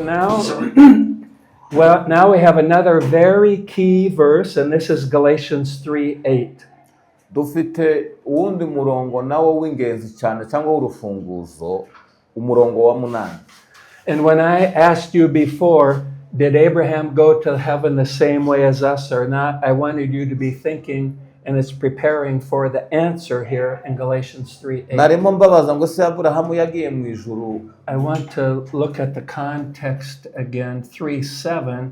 now, now we have another very key verse, and this is Galatians 3:8. Dufite uwundi murongo nawo w'ingenzi cyane cyangwa w'urufunguzo, umurongo wa 8. And when I asked you before, did Abraham go to heaven the same way as us or not, I wanted you to be thinking, and it's preparing for the answer here in Galatians 3:8. Narimo mbabaza ngo se Aburahamu yagiye mu ijuru. I want to look at the context again, 3:7.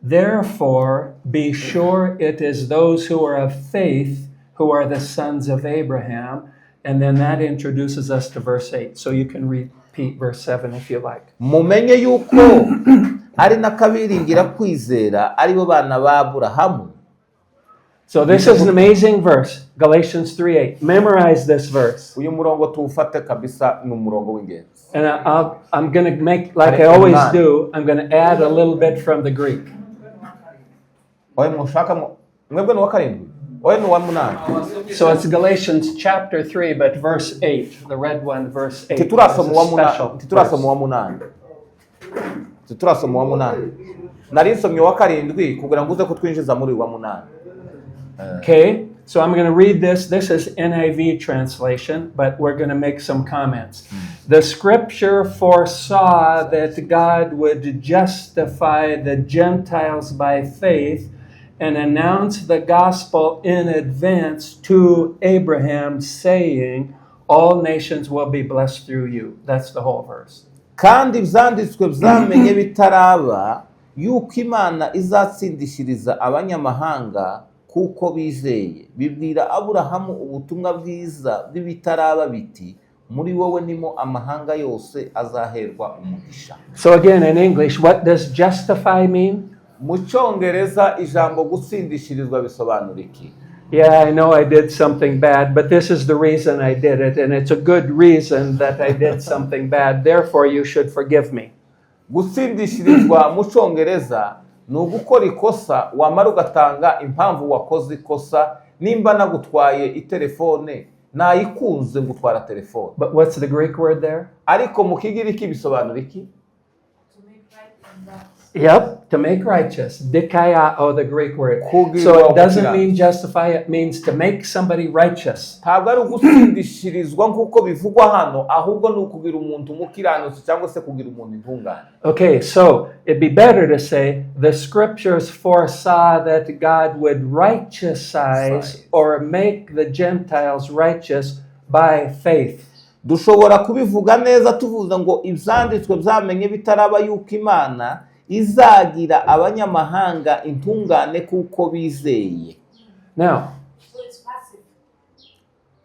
Therefore, be sure it is those who are of faith who are the sons of Abraham. And then that introduces us to verse 8. So you can repeat verse 7 if you like. Mumenye yuko ari nakabiringira kwizera ari bo bana ba Aburahamu. So this is an amazing verse, Galatians 3:8. Memorize this verse. Uyu murongo tuufate kabisa ni umurongo w'ingenzi. And I'm going to make, like I always do, I'm going to add a little bit from the Greek. Oye mushaka mwebwe ni wa karindwi. Oye ni wa 8. So it's Galatians chapter 3, but verse 8, the red one, verse 8. Titurasoma wa 8. Titurasoma wa 8. Nari nsomye wa karindwi kugira ngo uze kutwinjiza muri wa 8. Okay, so I'm going to read this. This is NIV translation, but we're going to make some comments. The scripture foresaw that God would justify the Gentiles by faith and announce the gospel in advance to Abraham, saying, all nations will be blessed through you. That's the whole verse. Kandi ivyanditswe vyamenye bitaraba yuko Imana izatsindishiriza abanyamahanga kuko bizeye. Bibwira Aburahamu ubutumwa bwiza bw'ibitaraba biti, muri wowe nimo amahanga yose azaherwa umugisha. So again in English, what does justify mean? Mu Cyongereza ijambo gutsindishirizwa bisobanura iki? Yeah, I know I did something bad, but this is the reason I did it, and it's a good reason that I did something bad. Therefore, you should forgive me. Gutsindishirizwa mu Cyongereza ni ugukora ikosa wamara ugatanga impamvu wakoze ikosa. Nimba nagutwaye itelefone nayikunze ngutwara telefone. But what's the Greek word there? Ariko mu Kigiriki bisobanura iki? Yep, to make righteous. Dikaiao, the Greek word. So it doesn't mean justify, it means to make somebody righteous. Ntabwo ari ugutsindishirizwa nk'uko bivugwa hano, ahubwo ni ukugira umuntu umukiranutsi cyangwa se kugira umuntu intungane. Okay, so it'd be better to say the scriptures foresaw that God would righteousize or make the Gentiles righteous by faith. Dushobora kubivuga neza tuvuga ngo ivyanditswe vyamenye bitaraba yuko Imana izagira abanyamahanga intungane kuko bizeye. Now, so it's passive.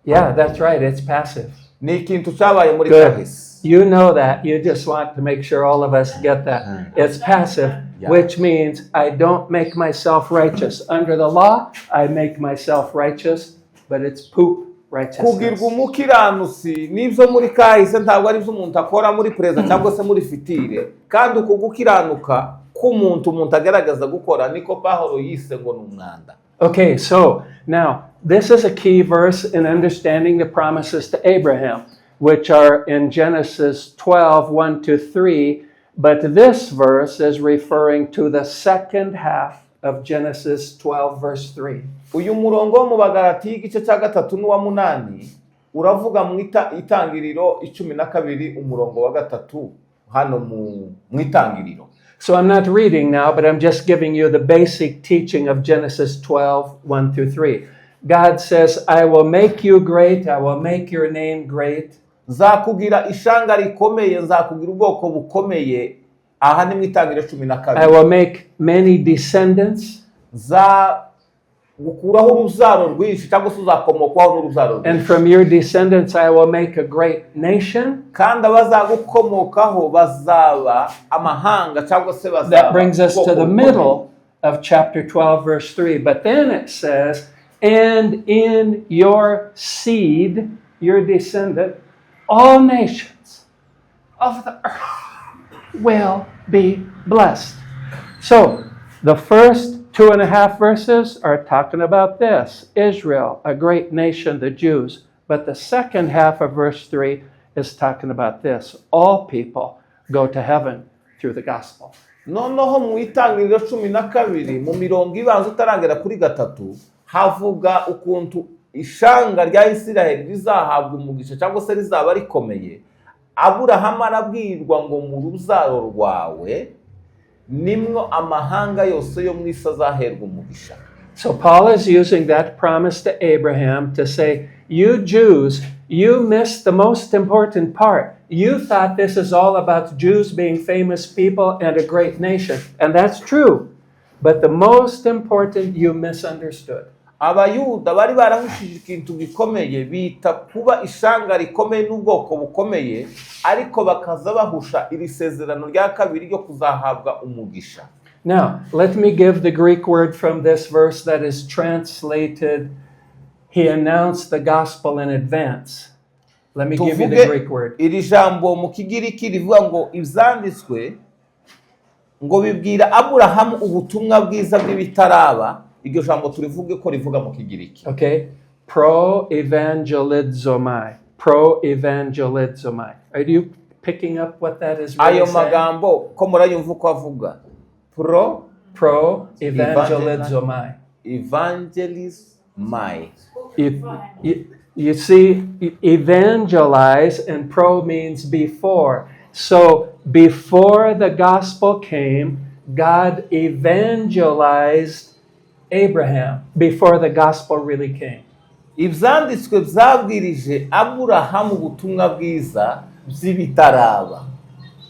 Yeah, that's right, it's passive. Ni ikintu cyabaye muri Good. kahise. You know that. You just want to make sure all of us get that. It's passive, which means I don't make myself righteous. Under the law, I make myself righteous, but it's poop righteousness. Kugirwa umukiranutsi nivyo muri kahise, ntabwo ari byo umuntu akora muri preza cyangwa se muri fitire. Kandi uko gukiranuka k'umuntu agaragaza gukora niko Pawulo yise ngo n'umwanda. Okay, so now this is a key verse in understanding the promises to Abraham, which are in Genesis 12:1-3. But this verse is referring to the second half of Genesis 12, verse 3. Uyu murongo mu Bagalatiya igice cya 3 n'uwa 8 uravuga mu itangiriro 12 umurongo wa 3 hano mu itangiriro. So I'm not reading now, but I'm just giving you the basic teaching of Genesis 12:1-3. God says, I will make you great, I will make your name great. Nzakugira ishanga rikomeye, nzakugira ubwoko bukomeye. Aha ni mu itangiriro 12. I will make many descendants. Gukuraho uruzaro rwinshi cyangwa se uzakomokwaho n'uruzaro rwinshi. And from your descendants I will make a great nation. Kandi abazagukomokaho bazaba amahanga cyangwa se bazaba. That brings us to the middle of chapter 12 verse 3. But then it says, and in your seed, your descendant, all nations of the earth will be blessed. So the first 2.5 verses are talking about this, Israel, a great nation, the Jews. But the second half of verse 3 is talking about this, all people go to heaven through the gospel. noneho mu itangiriro 12 mu mirongo ibanza utarangera kuri 3 havuga ukuntu ishanga rya Isiraheli rizahabwa umugisha cyangwa se rizaba rikomeye. Aburahamu arabwirwa ngo mu ruzaro rwawe nimwo amahanga yose yo mu isi azaherwa umugisha. So Paul is using that promise to Abraham to say, you Jews, you missed the most important part. You thought this is all about Jews being famous people and a great nation. And that's true. But the most important you misunderstood. Abayuda bari barahushije ikintu gikomeye bita kuba ishanga rikomeye n'ubwoko bukomeye, ariko bakaza bahusha iri sezerano rya kabiri ryo kuzahabwa umugisha. Now, let me give the Greek word from this verse that is translated, he announced the gospel in advance. Let me give you the Greek word. Iri jambo mu Kigiriki rivuga ngo ivyanditswe ngo bibwira Aburahamu ubutumwa bwiza bw'ibitaraba. Iryo jambo turivuge ko rivuga mu Kigiriki. Okay? Pro-evangelizomai. Pro-evangelizomai. Are you picking up what that is really Ayo saying? magambo ko murayumva uko avuga. Pro-evangelizomai. Evangelismai. You see, evangelize and pro means before. So before the gospel came, God evangelized Abraham before the gospel really came. Ivyanditswe vyabwirije Aburahamu ubutumwa bwiza by'ibitaraba.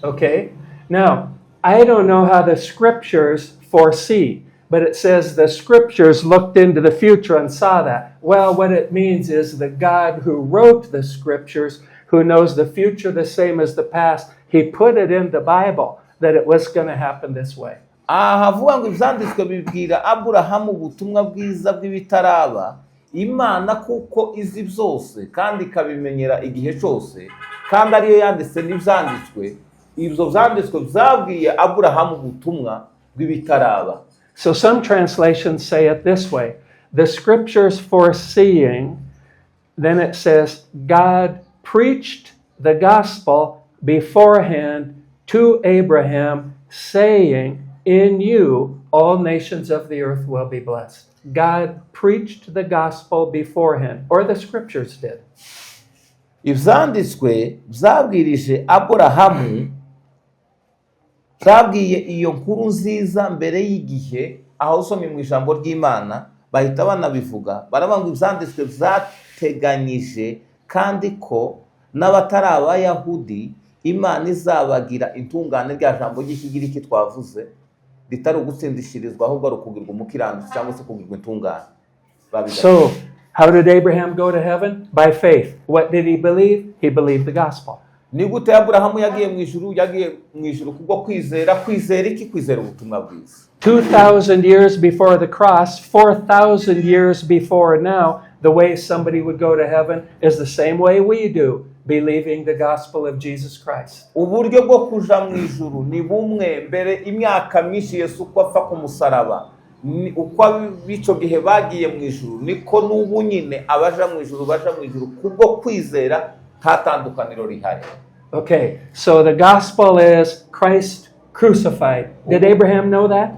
Okay? Now, I don't know how the scriptures foresee, but it says the scriptures looked into the future and saw that. Well, what it means is the God who wrote the scriptures, who knows the future the same as the past, he put it in the Bible that it was going to happen this way. Havuga ngo ivyanditswe bibwira Aburahamu ubutumwa bwiza bw'ibitaraba, Imana kuko izi byose kandi ikabimenyera igihe cyose, kandi ariyo yanditse n'ivyanditswe. Ibyo vyanditswe vyabwiye Aburahamu ubutumwa bw'ibitaraba. So some translations say it this way. The scriptures foreseeing, then it says, God preached the gospel beforehand to Abraham, saying, in you all nations of the earth will be blessed. God preached the gospel beforehand, or the scriptures did. Ivyanditswe vyabwirije Aburahamu, zabwiye iyo nkuru nziza mbere y'igihe. Aho usomye mu ijambo ry'Imana bahita banabivuga, baravuga ngo ivyanditswe vyateganyije kandi ko n'abatari Abayahudi Imana izabagira intungane. Rya jambo ry'Ikigiriki twavuze ritari ugutsindishirizwa ahubwo ari ukugirwa umukiranutsi cyangwa se kugirwa intungane. So, how did Abraham go to heaven? By faith. What did he believe? He believed the gospel. Ni gute Aburahamu yagiye mu ijuru kubwo kwizera iki? Kwizera ubutumwa bwiza. 2,000 years before the cross, 4,000 years before now, the way somebody would go to heaven is the same way we do, believing the gospel of Jesus Christ. Uburyo bwo kuja mu ijuru ni bumwe mbere imyaka myinshi Yesu ko apfa ku musaraba. Uko bico gihe bagiye mu ijuru niko n'ubu nyine abaja mu ijuru baja mu ijuru kubwo kwizera, hatandukaniro rihari. Okay, so the gospel is Christ crucified. Did Abraham know that?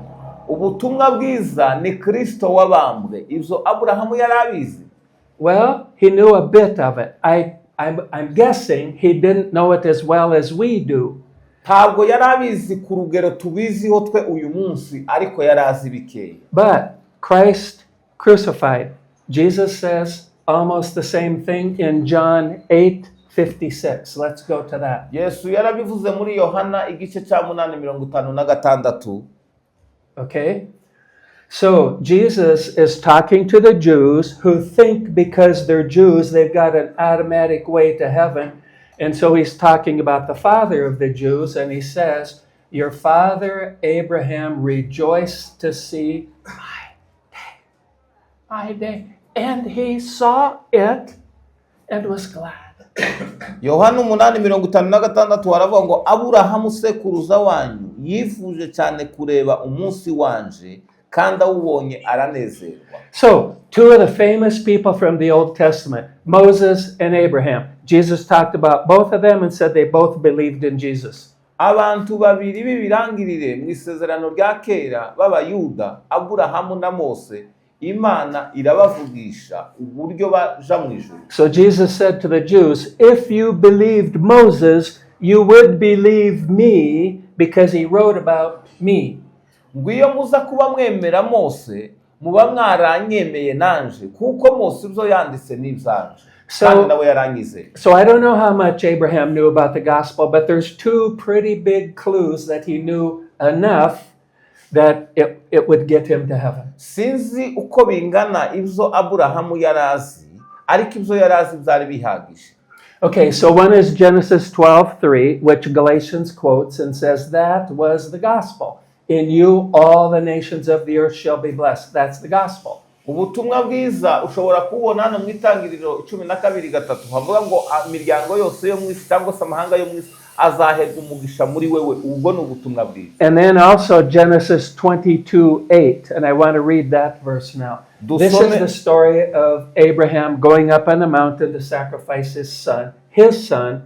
Ubutumwa bwiza ni Kristo wabambwe. Ivyo Aburahamu yarabizi. Well, he knew a bit of it. I'm guessing he didn't know it as well as we do. Ntabwo yarabizi ku rugero tubiziho twe uyu munsi, ariko yarazi bikeya. But Christ crucified. Jesus says almost the same thing in John 8:56. Let's go to that. Yesu yarabivuze muri Yohana igice cya 8:56. Okay? So Jesus is talking to the Jews who think because they're Jews, they've got an automatic way to heaven. And so he's talking about the father of the Jews, and he says, your father Abraham rejoiced to see my day. And he saw it and was glad. Yohana 8:56 haravuga ngo Aburahamu sekuruza wanyu yifuje cyane kureba umunsi wanje, kandi awubonye aranezerwa. So, two of the famous people from the Old Testament, Moses and Abraham. Jesus talked about both of them and said they both believed in Jesus. abantu babiri b'ibirangirire mu isezerano rya kera b'abayuda, Aburahamu na Mose, Imana irabavugisha uburyo baja mu ijuru. So Jesus said to the Jews, if you believed Moses, you would believe me because he wrote about me. Ngo iyo muza kuba mwemera Mose, muba mwaranyemeye nanje, kuko Mose ibyo yanditse n'ibyanje. So I don't know how much Abraham knew about the gospel, but there's two pretty big clues that he knew enough that it would get him to heaven. Sinzi uko bingana ibyo Aburahamu yarazi, ariko ibyo yarazi byari bihagije. Okay, so one is Genesis 12:3, which Galatians quotes and says that was the gospel. In you all the nations of the earth shall be blessed. That's the gospel. Ubutumwa bwiza ushobora kubona hano mu itangiriro 12:3 havuga ngo imiryango yose yo mu isi cyangwa se amahanga yo mu isi azaherwa umugisha muri wewe. Ubwo ni ubutumwa bwiza. And then also Genesis 22:8, and I want to read that verse now. This is the story of Abraham going up on the mountain to sacrifice his son Isaac.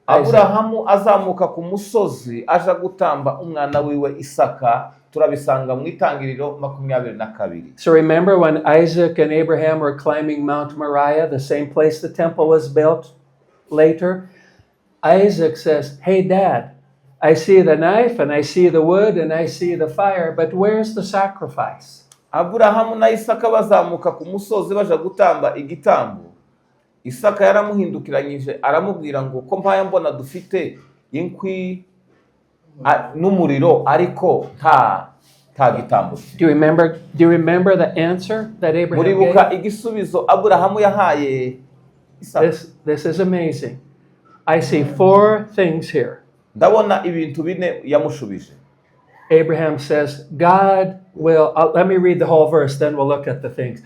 Aburahamu azamuka ku musozi aja gutamba umwana wiwe Isaka. Turabisanga mu itangiriro 22. So remember when Isaac and Abraham were climbing Mount Moriah, the same place the temple was built later? Isaac says, hey Dad, I see the knife and I see the wood and I see the fire, but where's the sacrifice? Aburahamu na Isaka bazamuka ku musozi baja gutamba igitambo. Isaka yaramuhindukiranyije aramubwira ngo ko mpaye mbona dufite inkwi n'umuriro ariko nta gitambo. Do you remember the answer that Abraham Muribuka gave? igisubizo Aburahamu yahaye Isaka. This is amazing. I see 4 things here. Ndabona ibintu bine yamushubije. Abraham says, God will, let me read the whole verse, then we'll look at the things.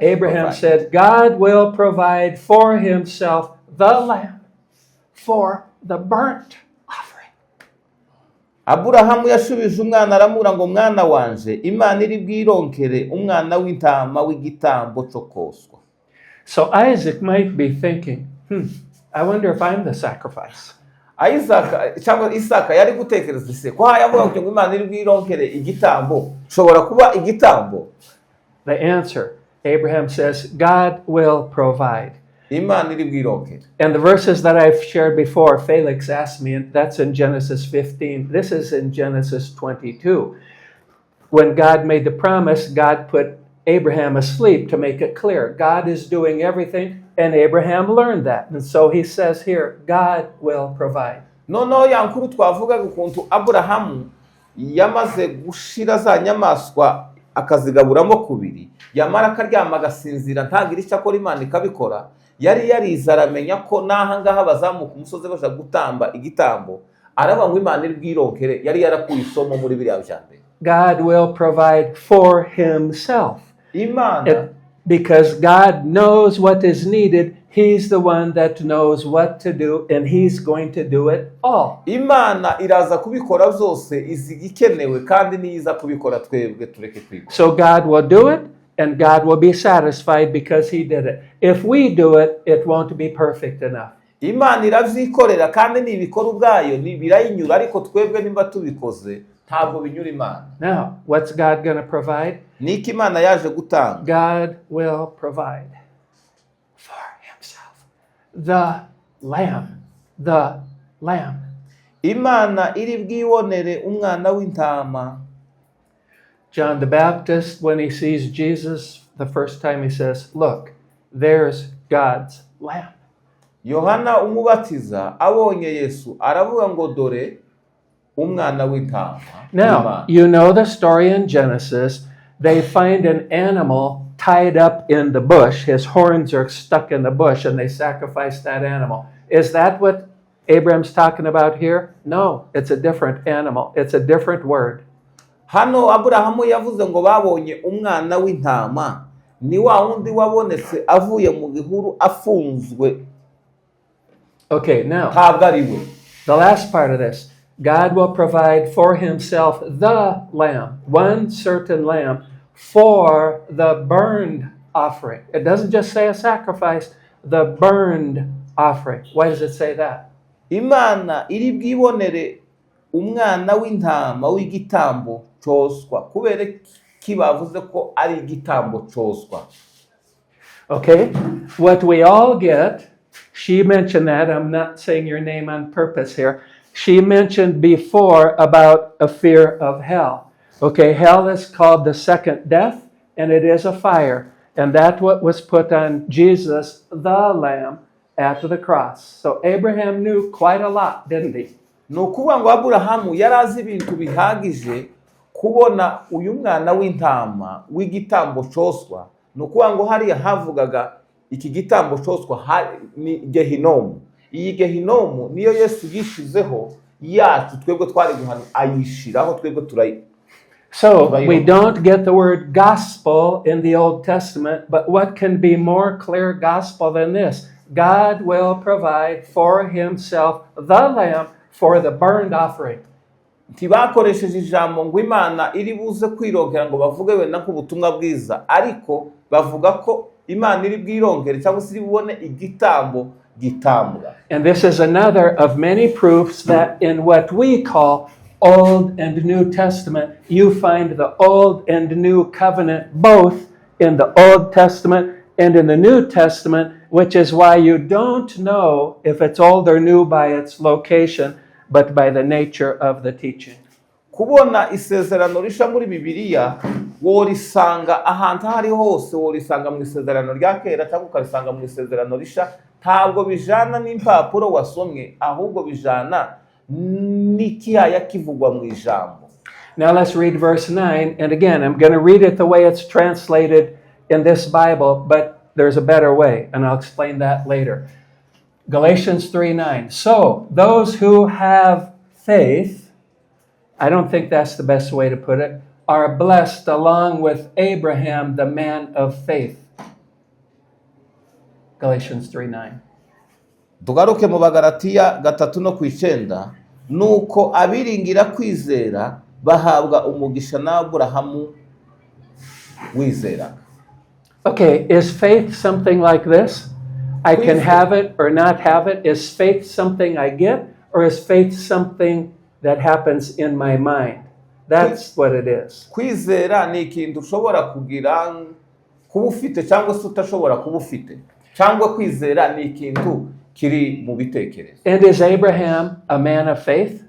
Abraham said, God will provide for himself the lamb for the burnt offering. Aburahamu yashubije umwana aramubwira ngo mwana wanje, Imana iri bwironkere umwana w'intama w'igitambo cyo koswa. So Isaac might be thinking, I wonder if I'm the sacrifice. Isaka yari gutekereza ise ko yavuga ngo Imana iri bwironkere igitambo shobora kuba igitambo. The answer, Abraham says, God will provide. Imana iri bwironkere. And the verses that I've shared before, Felix asked me, and that's in Genesis 15. This is in Genesis 22. When God made the promise, God put Abraham asleep to make it clear. God is doing everything, and Abraham learned that. And so he says here, God will provide. No, yankuru twavuga ukuntu Aburahamu yamaze gushira za nyamaswa akazigaburamo kubiri, yamara akaryama agasinzira ntagira icyo akora, Imana ikabikora. Yari yariza aramenya ko nahangaha bazamuka umusozi baja gutamba igitambo, araba ngo Imana iri bwironkere. Yari yarakuye isomo muri biriya byambere. God will provide for himself. Imana, because God knows what is needed, he's the one that knows what to do, and he's going to do it all. Imana iraza kubikora byose, izigikenewe kandi niza kubikora twebwe tureke kwiga. So God will do it, and God will be satisfied because he did it. If we do it, it won't be perfect enough. Imana iravyikorera kandi nibikora ubwayo birayinyura, ariko twebwe nimba tubikoze ntabwo binyura Imana. Now, what's God going to provide? Niki Imana yaje gutanga? God will provide for himself the lamb. The lamb. Imana iri bwibonere umwana w'intama. John the Baptist, when he sees Jesus the first time, he says, look, there's God's lamb. Yohana umubatiza abonye Yesu aravuga ngo dore umwana w'intama. Now, you know the story in Genesis. They find an animal tied up in the bush. His horns are stuck in the bush, and they sacrifice that animal. Is that what Abraham's talking about here? No, it's a different animal. It's a different word. Hano Aburahamu yavuze ngo babonye umwana w'intama, ni wa wundi wabonetse avuye mu gihuru afunzwe. Okay, now, the last part of this. God will provide for himself the lamb, one certain lamb, for the burned offering. It doesn't just say a sacrifice, the burned offering. Why does it say that? imana iri bwibonere umwana w'intama w'igitambo cyoswa kubera kibavuze ko ari igitambo cyoswa. Okay, what we all get, she mentioned that, I'm not saying your name on purpose here, she mentioned before about a fear of hell. Okay, hell is called the second death, and it is a fire. And that's what was put on Jesus, the Lamb, at the cross. So Abraham knew quite a lot, didn't he? Ni ukuvuga ngo Aburahamu yari azi ibintu bihagije kubona uyu mwana w'intama w'igitambo cyoswa. Ni ukuvuga ngo hariya havugaga iki gitambo cyoswa ni Gehinomu. Iyi Gehinomu niyo Yesu yishizeho yacu twebwe twari guhana ayishiraho twebwe turayi. So we don't get the word gospel in the Old Testament, but what can be more clear gospel than this? God will provide for himself the lamb for the burnt offering. Ntibakoresheje ijambo ngo Imana iri buze kwirongera ngo bavuge wenda ko ubutumwa bwiza, ariko bavuga ko Imana iri bwirongere cyangwa se iri bubone igitambo gitambwa. And this is another of many proofs that in what we call Old and New Testament, you find the Old and New Covenant both in the Old Testament and in the New Testament, which is why you don't know if it's old or new by its location, but by the nature of the teaching. Kubona isezerano risha muri Bibiliya worisanga ahantu hari hose, worisanga mu isezerano rya kera cyangwa ukarisanga mu isezerano risha, ntabwo bijana n'impapuro wasomwe, ahubwo bijana n'ikiyaya kivugwa mu ijambo. Now let's read verse 9, and again I'm going to read it the way it's translated in this Bible, but there's a better way, and I'll explain that later. Galatians 3:9. So, those who have faith, I don't think that's the best way to put it, are blessed along with Abraham, the man of faith. Galatians 3:9. Tugaruke mu Bagalatiya 3:9, nuko abiringira kwizera bahabwa umugisha na Aburahamu wizera. Okay, is faith something like this? I can have it or not have it. Is faith something I get, or is faith something that happens in my mind? That's what it is. Kwizera ni ikintu ushobora kugira kuba ufite cyangwa se utashobora kuba ufite, cyangwa kwizera ni ikintu kiri mu bitekerezo. And is Abraham a man of faith?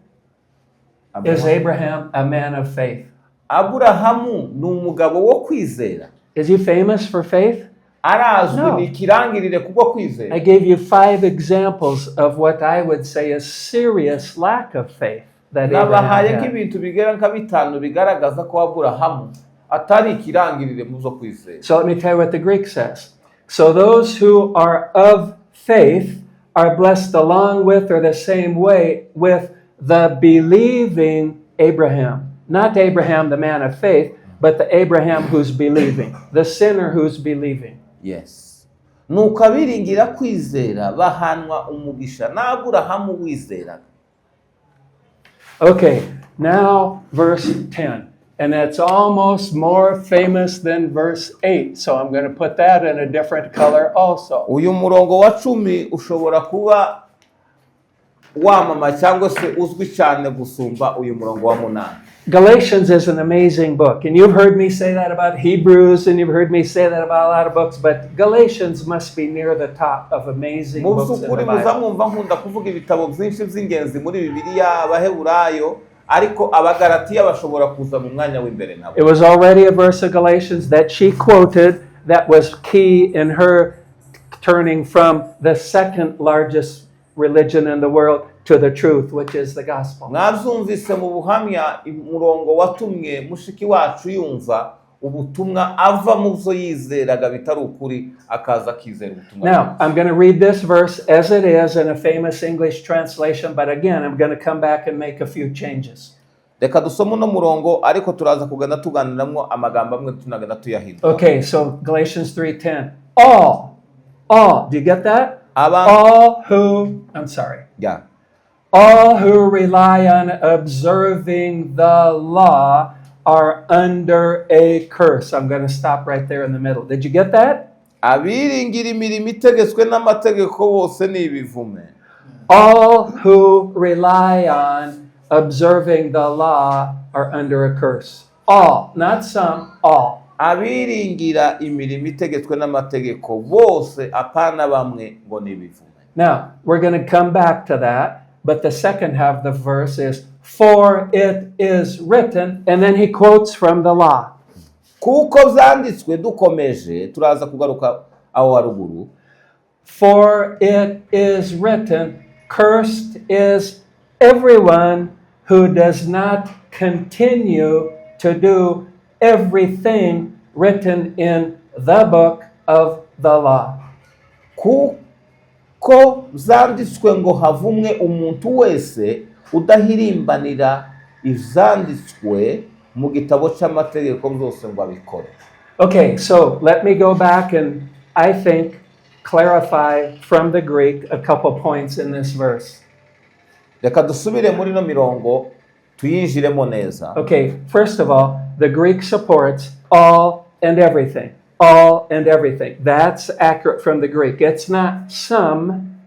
Is Abraham a man of faith? Aburahamu ni umugabo wo kwizera. Is he famous for faith? Arazwi ni kirangirire kubwo kwizera. I gave you 5 examples of what I would say is serious lack of faith that Abraham nabahaye had. nk'ibintu bigera nka bitanu bigaragaza ko Aburahamu atari kirangirire mu zo kwizera. So let me tell you what the Greek says. So those who are of faith are blessed along with or the same way with the believing Abraham. Not Abraham, the man of faith, but the Abraham who's believing. The sinner who's believing. Yes. Nuko abiringira kwizera bahanwa umugisha na Aburahamu wizera. Okay, now verse 10. And that's almost more famous than verse 8. So I'm going to put that in a different color also. Uyu murongo wa 10 ushobora kuba wamama cyangwa se uzwi cyane gusumba uyu murongo wa 8. Galatians is an amazing book. And you've heard me say that about Hebrews, and you've heard me say that about a lot of books, but Galatians must be near the top of amazing books in the Bible. Muzamwumva nkunda kuvuga ibitabo byinshi by'ingenzi muri Bibiliya, Abaheburayo, ariko Abagalatiya bashobora kuza mu mwanya w'imbere nabo. It was already a verse of Galatians that she quoted that was key in her turning from the second largest religion in the world to the truth, which is the gospel. Mwabyumvise mu buhamya umurongo watumwe mushiki wacu yumva ubutumwa ava mu byo yizeraga bitari ukuri akaza akizera ubutumwa. Now, I'm going to read this verse as it is in a famous English translation, but again, I'm going to come back and make a few changes. Reka dusome uno murongo ariko turaza kugenda tuganiramwo amagambo amwe tunagenda tuyahindura. Okay, so Galatians 3:10. All, do you get that? All who rely on observing the law are under a curse. I'm going to stop right there in the middle. Did you get that? Abiringira imirimo itegetswe n'amategeko bose ni ibivume. All who rely on observing the law are under a curse. All, not some, all. abiringira imirimo itegetswe n'amategeko bose apana bamwe ngo nibivume. Now, we're going to come back to that, but the second half of the verse is, for it is written, and then he quotes from the law. Kuko vyanditswe dukomeje turaza kugaruka aho haruguru. For it is written, cursed is everyone who does not continue to do everything written in the book of the law. Kuko vyanditswe ngo havumwe umuntu wese udahirimbanira ivyanditswe mu gitabo c'amategeko byose ngo abikore. Okay, so let me go back and I think clarify from the Greek a couple points in this verse. Reka dusubire muri no mirongo tuyinjiremo neza. Okay, first of all, the Greek supports all and everything. All and everything. That's accurate from the Greek. It's not some,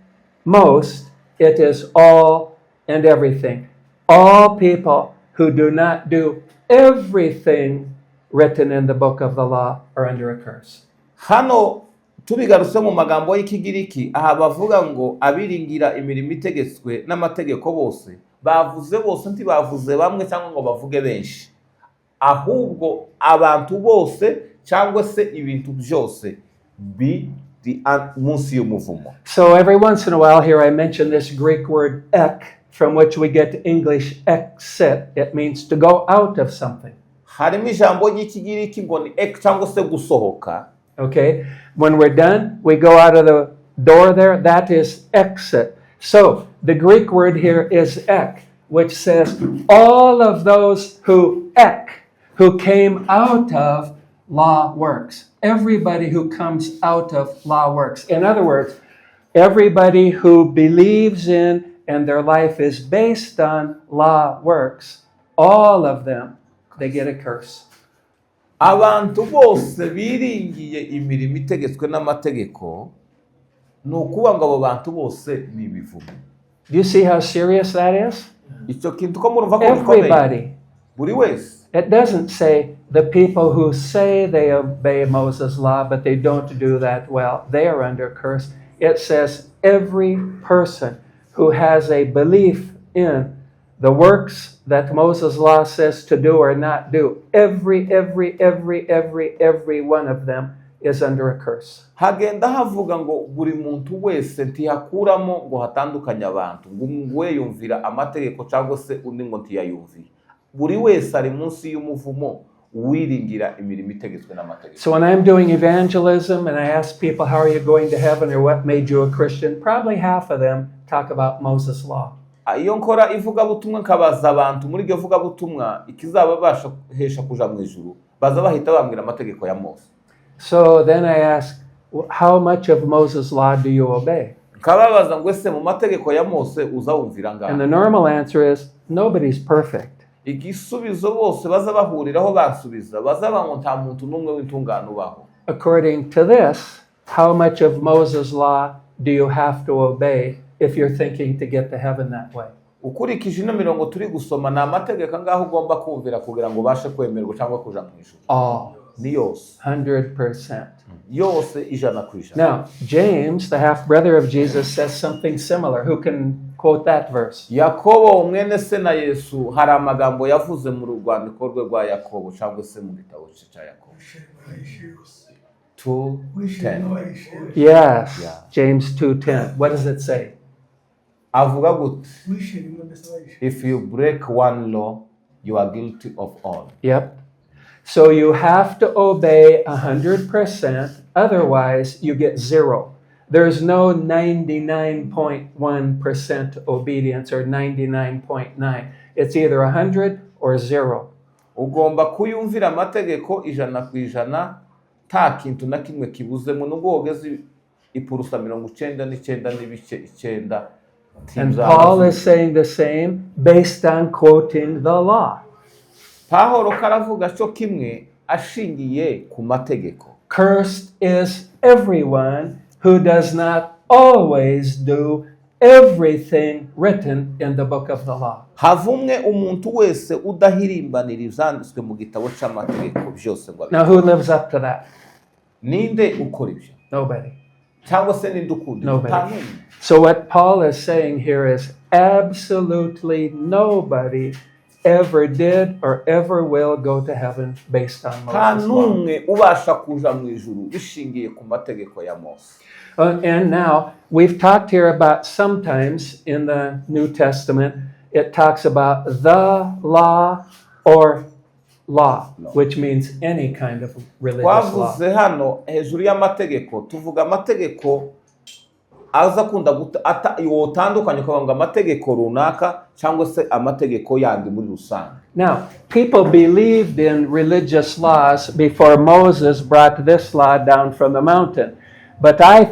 most, it is all and everything. All people who do not do everything written in the book of the law are under a curse. Hano tubigarutse mu magambo y'ikigiriki aha bavuga ngo abiringira imirimo itegetswe n'amategeko bose bavuze bose ntibavuze bamwe cyangwa ngo bavuge benshi, ahubwo abantu bose cyangwa se ibintu byose munsi y'umuvumo. So every once in a while here I mention this Greek word ek, from which we get English exit. It means to go out of something. Harimo ijambo ry'ikigiriki ngo ni ek cyangwa se gusohoka. Okay, when we're done, we go out of the door there. That is exit. So the Greek word here is ek, which says all of those who came out of law works. Everybody who comes out of law works. In other words, everybody who believes in and their life is based on law works, all of them, they get a curse. Abantu bose biringiye imirimo itegetswe n'amategeko nukuba ngo abo bantu bose nibivume. Do you see how serious that is? Icyo kintu ko murumva ko Everybody. Buri wese. It doesn't say the people who say they obey Moses' law, but they don't do that well, they are under curse. It says every person who has a belief in the works that Moses' law says to do or not do, every one of them is under a curse. Hagenda havuga ngo buri muntu wese ntiyakuramo ngo hatandukanye abantu ngo we yumvira amategeko cyangwa se undi ngo ntiyayumvira. Buri wese ari munsi y'umuvumo wiringira imirimo itegetswe n'amategeko. So when I'm doing evangelism and I ask people, how are you going to heaven or what made you a Christian, probably half of them talk about Moses' law. Iyo nkora ivugabutumwa nkabaza abantu muri iryo vugabutumwa ikizababasha hesha kuja mu ijuru baza bahita bambwira amategeko ya Mose. So then I ask, how much of Moses' law do you obey? Kababaza ngo ese mu mategeko ya Mose uzawumvira ngaho. And the normal answer is, nobody's perfect. Igisubizo bose baza bahuriraho bansubiza baza bango nta muntu numwe w'intungano baho. According to this, how much of Moses' law do you have to obey if you're thinking to get to heaven that way? Ukurikije ino mirongo turi gusoma na amategeko ngaho ugomba kumvira kugira ngo bashe kwemerwa cyangwa kuja mu ijuru. All. Ni yose. 100%. Yose 100%. Now, James, the half-brother of Jesus, says something similar. Who can quote that verse? Yakobo mwene se na Yesu hari amagambo yavuze mu rwandiko rwe rwa Yakobo cyangwa se mu gitabo cya Yakobo. 2:10. Yes. Yeah. James 2:10. What does it say? Avuga gute? If you break one law, you are guilty of all. Yep. So you have to obey 100%, otherwise you get 0. There's no 99.1% obedience or 99.9. It's either 100 or 0. Ugomba kuyumvira amategeko 100% nta kintu na kimwe kibuzemo nubwo wogeze ipurusa 99.9. And Paul is saying the same based on quoting the law. Pawulo karavuga cyo kimwe ashingiye ku mategeko. Cursed is everyone who does not always do everything written in the book of the law. havumwe umuntu wese udahirimbanira ivyanditswe mu gitabo c'amategeko byose ngo Now, who lives up to that? ninde ukora ibyo Nobody. cyangwa se ninde ukunda Nobody. So what Paul is saying here is absolutely nobody ever did or ever will go to heaven based on nta Moses' law. n'umwe ubasha kuja mu ijuru bishingiye ku mategeko ya Mose. And now, we've talked here about sometimes in the New Testament, it talks about the law or law, which means any kind of religious law. twavuze hano hejuru y'amategeko tuvuga amategeko aza kunda yotandukanye ukavuga ngo amategeko runaka cyangwa se amategeko yandi muri rusange. Now, people believed in religious laws before Moses brought this law down from the mountain. But I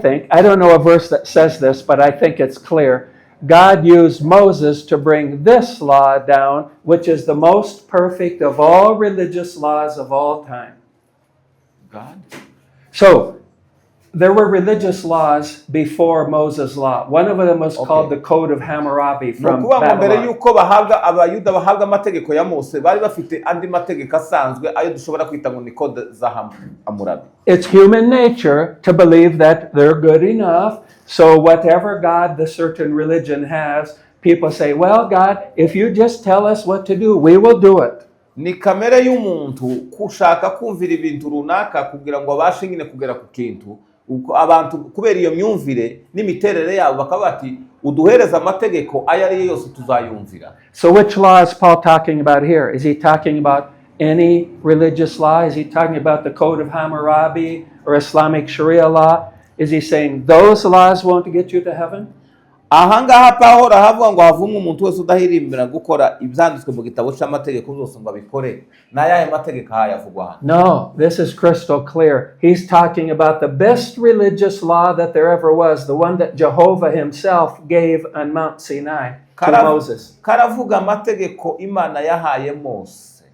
don't know a verse that says this, but I think it's clear. God used Moses to bring this law down, which is the most perfect of all religious laws of all time. God? So, there were religious laws before Moses' law. One of them was called the Code of Hammurabi from Nukuvuga ngo mbere Babylon. yuko abayuda bahabwa amategeko ya Mose bari bafite andi mategeko asanzwe ayo dushobora kwita ngo ni code za Hammurabi. It's human nature to believe that they're good enough. So whatever God the certain religion has, people say, well, God, if you just tell us what to do, we will do it. Ni kamere y'umuntu kushaka kumvira ibintu runaka kugira ngo abashe nyine kugera ku kintu. Abantu kubera iyo myumvire n'imiterere yabo bakaba bati uduhereza amategeko ayo ari yose tuzayumvira. So which law is Paul talking about here? Is he talking about any religious law? Is he talking about the Code of Hammurabi or Islamic Sharia law? Is he saying those laws won't get you to heaven? Ahangaha Pawulo havuga ngo havumwe umuntu wese udahirimbira gukora ibyanditswe mu gitabo cy'amategeko zose ngo abikore n'ayahe mategeko hayavugwa hano. No, this is crystal clear. He's talking about the best religious law that there ever was, the one that Jehovah himself gave on Mount Sinai to Moses. Karavuga amategeko Imana yahaye Mose.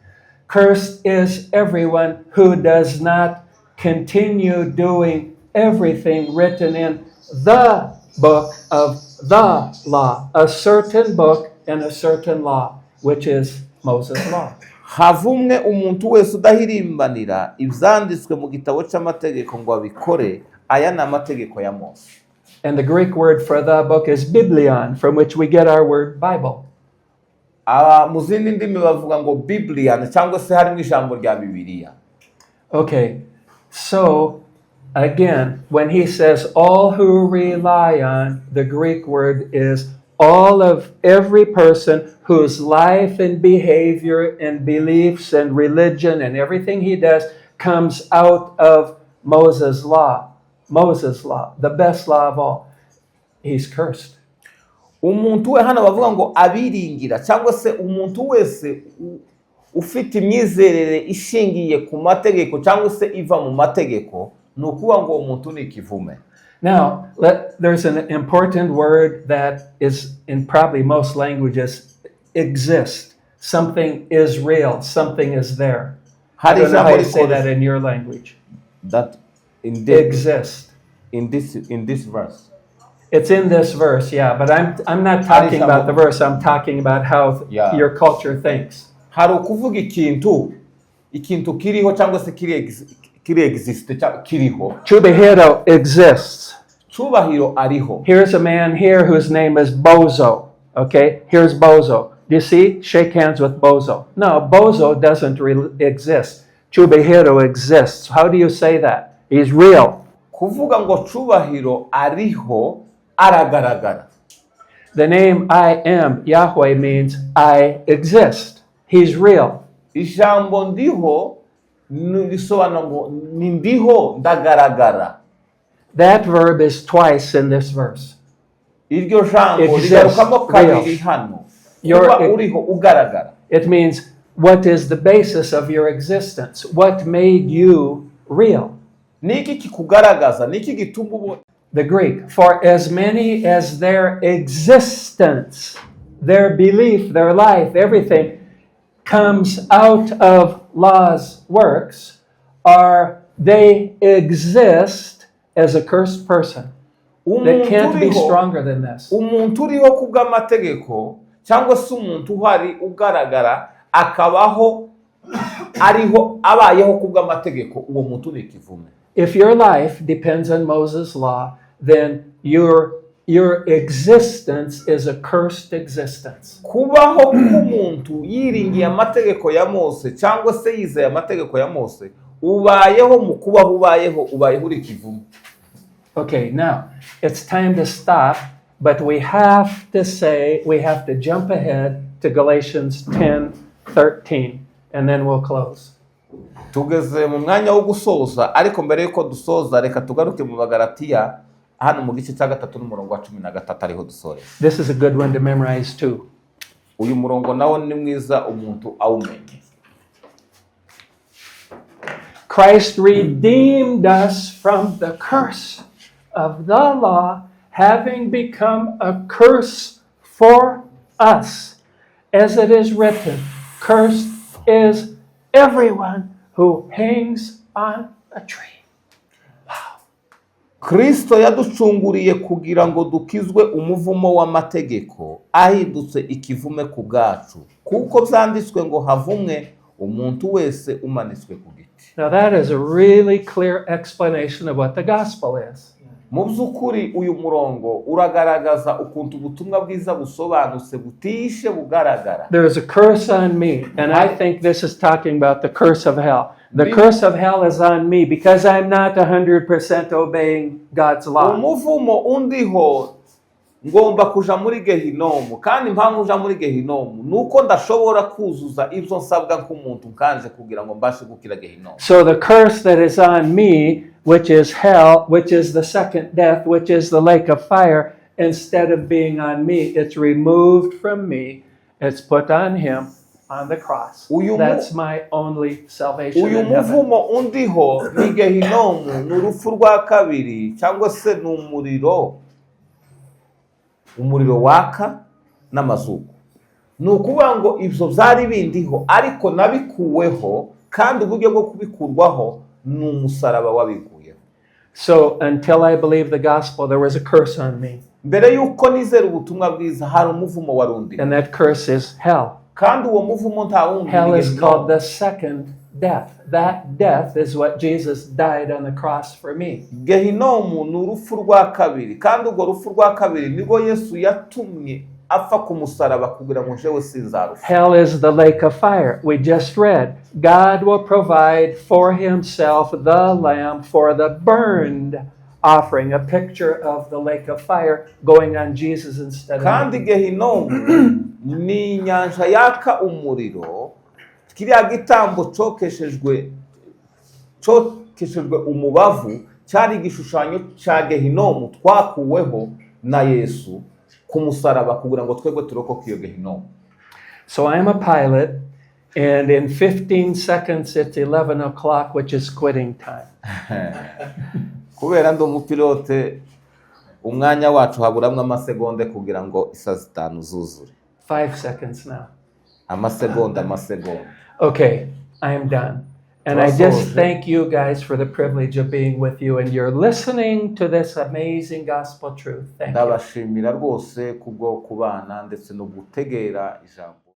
Cursed is everyone who does not continue doing everything written in the book of the law, a certain book and a certain law, which is Moses' law. Havumwe umuntu wese udahirimbanira ibyanditswe mu gitabo cy'amategeko ngo abikore aya ni amategeko ya Mose. And the Greek word for the book is biblion, from which we get our word Bible. Mu zindi ndimi bavuga ngo Biblian cyangwa se harimo ijambo rya Bibiliya. Okay, so again, when he says all who rely on, the Greek word is all of every person whose life and behavior and beliefs and religion and everything he does comes out of Moses' law. Moses' law, the best law of all. He's cursed. Umuntu we hano bavuga ngo abiringira cyangwa se umuntu wese ufite imyizerere ishingiye ku mategeko cyangwa se iva mu mategeko nukuvuga ngo umuntu ni kivume. Now, there's an important word that is in probably most languages, exist. Something is real. Something is there. I don't know how you say that in your language. That exist. In this verse. It's in this verse, yeah. But I'm not talking about the verse. I'm talking about how your culture thinks. Hari ukuvuga ikintu kiriho cyangwa se kiri exist kiriho. Chubahiro exists. Chubahiro ariho. Here's a man here whose name is Bozo. Okay, here's Bozo. Do you see? Shake hands with Bozo. No, Bozo doesn't exist. Chubahiro exists. How do you say that? He's real. Kuvuga ngo Chubahiro ariho aragaragara. The name I am, Yahweh, means I exist. He's real. Ijambo ndiho risobanura ngo ni ndiho ndagaragara. That verb is twice in this verse. Iryo jambo rigarukamo kabiri hano. Kuba uriho ugaragara. It means what is the basis of your existence? What made you real? Niki kikugaragaza, niki gituma. The Greek, for as many as their existence, their belief, their life, everything comes out of law's works, or they exist as a cursed person. that can't be stronger than this. Umuntu uriho kubw'amategeko cyangwa se umuntu uhari ugaragara akabaho ariho abayeho kubw'amategeko, uwo muntu ni ikivume. If your life depends on Moses' law, then your existence is a cursed existence. Kubaho k'umuntu yiringiye amategeko ya Mose cyangwa se yizeye amategeko ya Mose, ubayeho mu kubaho ubayeho uri ikivume. Okay, now it's time to stop, but we have to jump ahead to Galatians 10:13, and then we'll close. Tugeze mu mwanya wo gusoza, ariko mbere yuko dusoza reka tugaruke mu Bagalatiya hano mu gice cya 3 n'umurongo wa 13 ariho dusore. This is a good one to memorize too. Uyu murongo nawo ni mwiza umuntu awumenye. Christ redeemed us from the curse of the law, having become a curse for us. As it is written, cursed is everyone who hangs on a tree. Wow. Kristo yaducunguriye kugira ngo dukizwe umuvumo w'amategeko, ahindutse ikivume ku bwacu, kuko byanditswe ngo havumwe umuntu wese umanitswe ku giti. Now that is a really clear explanation of what the gospel is. Mu by'ukuri uyu murongo uragaragaza ukuntu ubutumwa bwiza busobanutse butishe bugaragara. There is a curse on me, and I think this is talking about the curse of hell. The curse of hell is on me because I'm not 100% obeying God's law. Umuvumo undiho ngomba kuja muri Gehinomu, kandi impamvu uja muri Gehinomu nuko ndashobora kuzuza ibyo nsabwa nk'umuntu kanje kugira ngo mbashe gukira Gehinomu. So the curse that is on me, which is hell, which is the second death, which is the lake of fire, instead of being on me, it's removed from me, it's put on him on the cross. That's my only salvation uyu in heaven. Muvumo undiho ni Gehinomu, n'urupfu rwa kabiri cyangwa se n'umuriro waka n'amazuku. Nukuvuga ngo ibyo byari bindiho ariko nabikuweho, kandi uburyo bwo kubikurwaho ni umusaraba wabikuyeho. So until I believe the gospel, there was a curse on me. Mbere yuko nizera ubutumwa bwiza hari umuvumo warundi. And that curse is hell. Kandi uwo muvumo nta wundi. Hell is called the second death. That death is what Jesus died on the cross for me. Gehinomu ni urupfu rwa kabiri, kandi urwo rupfu rwa kabiri nibwo Yesu yatumye apfa ku musaraba kugira ngo jewe sinzarufa. Hell is the lake of fire. We just read, God will provide for himself the lamb for the burned offering, a picture of the lake of fire going on Jesus instead of kandi Gehinomu ni inyanja yaka umuriro, kiriya gitambo cokeshejwe umubavu cyari igishushanyo cya Gehinomu twakuweho na Yesu ku musaraba kugira ngo twebwe turokoke iyo Gehinomu. So I am a pilot, and in 15 seconds it's 11 o'clock, which is quitting time. Kubera ndi umupilote, umwanya wacu haburamwe amasegonde kugira ngo isa 5 zuzure. 5 seconds now. Amasegonda. Okay, I am done. And I just thank you guys for the privilege of being with you, and you're listening to this amazing gospel truth. Thank you. Ndabashimira rwose kubwo kubana ndetse no gutegera ijambo.